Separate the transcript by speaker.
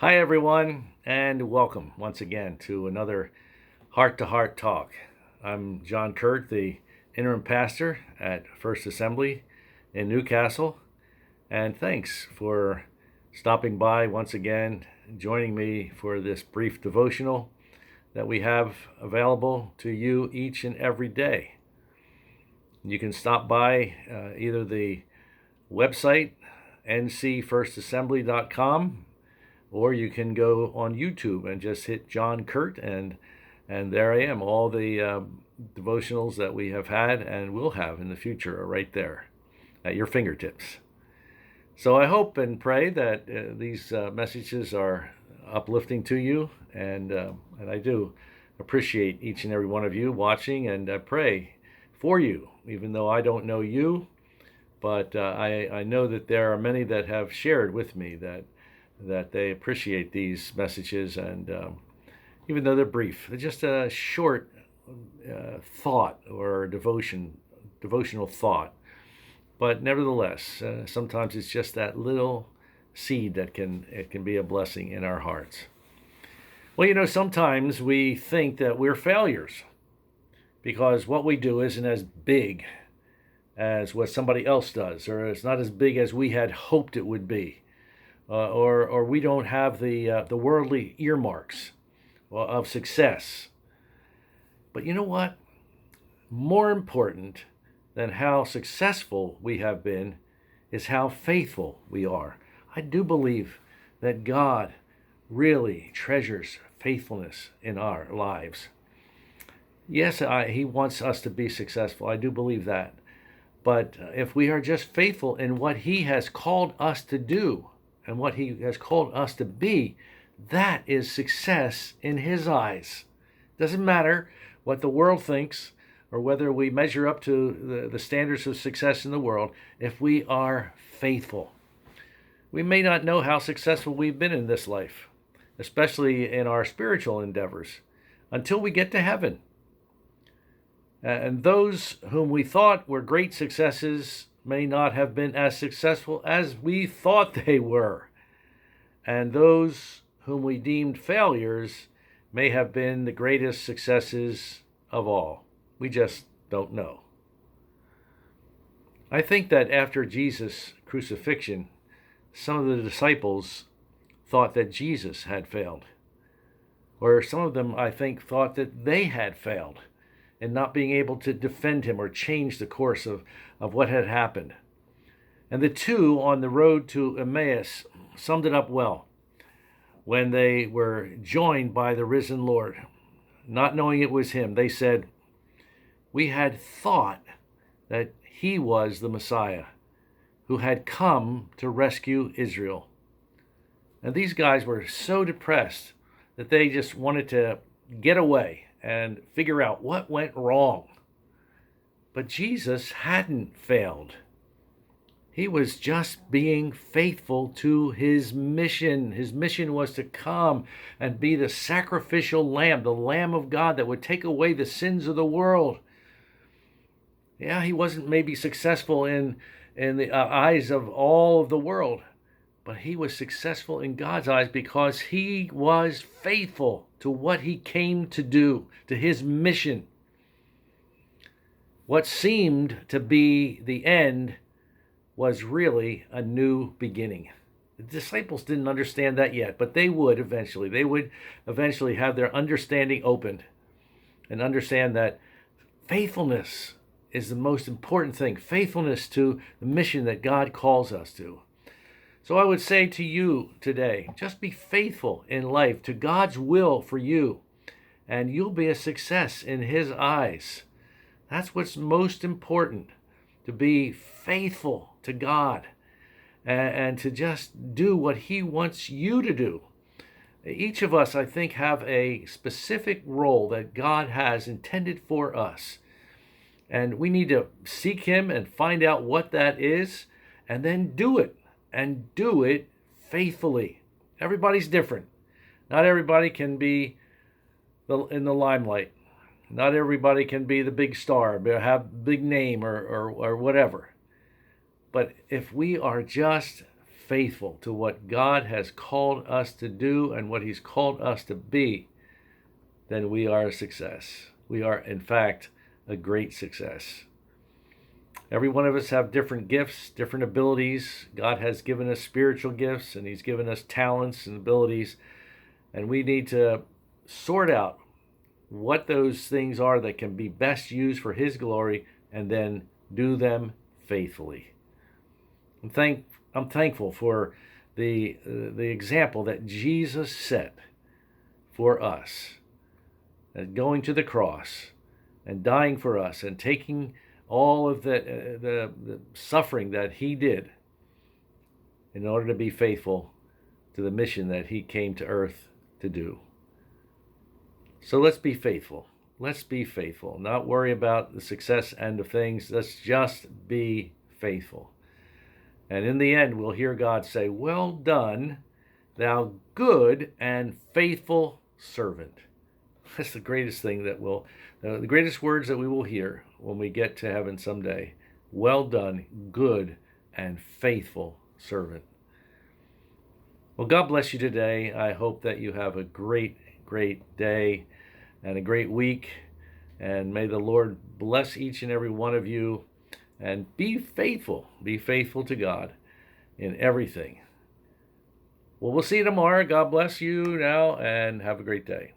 Speaker 1: Hi, everyone, and welcome once again to another Heart to Heart Talk. I'm John Kuert, the interim pastor at First Assembly in Newcastle, and thanks for stopping by once again, joining me for this brief devotional that we have available to you each and every day. You can stop by either the website, ncfirstassembly.com, or you can go on YouTube and just hit John Kuert, and there I am. All the devotionals that we have had and will have in the future are right there at your fingertips. So I hope and pray that these messages are uplifting to you, and I do appreciate each and every one of you watching, and I pray for you, even though I don't know you, but I know that there are many that have shared with me that they appreciate these messages, and even though they're brief, they're just a short thought or devotional thought. But nevertheless, sometimes it's just that little seed that can be a blessing in our hearts. Well, sometimes we think that we're failures because what we do isn't as big as what somebody else does, or it's not as big as we had hoped it would be. Or we don't have the worldly earmarks of success. But you know what? More important than how successful we have been is how faithful we are. I do believe that God really treasures faithfulness in our lives. Yes, He wants us to be successful. I do believe that. But if we are just faithful in what He has called us to do, and what He has called us to be, that is success in His eyes. Doesn't matter what the world thinks or whether we measure up to the standards of success in the world. If we are faithful, we may not know how successful we've been in this life, especially in our spiritual endeavors, until we get to heaven. And those whom we thought were great successes may not have been as successful as we thought they were. And those whom we deemed failures may have been the greatest successes of all. We just don't know. I think that after Jesus' crucifixion, some of the disciples thought that Jesus had failed. Or some of them, I think, thought that they had failed in not being able to defend Him or change the course of what had happened. And the two on the road to Emmaus summed it up well when they were joined by the risen Lord. Not knowing it was Him, they said, "We had thought that He was the Messiah who had come to rescue Israel." And these guys were so depressed that they just wanted to get away and figure out what went wrong. But Jesus hadn't failed. He was just being faithful to His mission. His mission was to come and be the sacrificial lamb, the Lamb of God that would take away the sins of the world. Yeah, He wasn't maybe successful in the eyes of all of the world, but He was successful in God's eyes because He was faithful to what He came to do, to His mission. What seemed to be the end was really a new beginning. The disciples didn't understand that yet, but they would eventually. They would eventually have their understanding opened and understand that faithfulness is the most important thing. Faithfulness to the mission that God calls us to. So I would say to you today, just be faithful in life to God's will for you, and you'll be a success in His eyes. That's what's most important, to be faithful to God and to just do what He wants you to do. Each of us, I think, have a specific role that God has intended for us. And we need to seek Him and find out what that is, and then do it. And do it faithfully. Everybody's different. Not everybody can be in the limelight. Not everybody can be the big star, have big name or whatever. But if we are just faithful to what God has called us to do and what he's called us to be, then we are a success. We are, in fact, a great success. Every one of us have different gifts, different abilities. God has given us spiritual gifts, and he's given us talents and abilities, and we need to sort out what those things are that can be best used for his glory, and then do them faithfully. I'm thankful for the example that Jesus set for us, going to the cross and dying for us and taking all of the suffering that he did in order to be faithful to the mission that he came to earth to do. So let's be faithful. Let's be faithful. Not worry about the success end of things. Let's just be faithful. And in the end, we'll hear God say, "Well done, thou good and faithful servant." That's the greatest thing the greatest words that we will hear when we get to heaven someday. Well done, good and faithful servant. Well, God bless you today. I hope that you have a great day and a great week. And may the Lord bless each and every one of you. And be faithful. Be faithful to God in everything. Well, we'll see you tomorrow. God bless you now, and have a great day.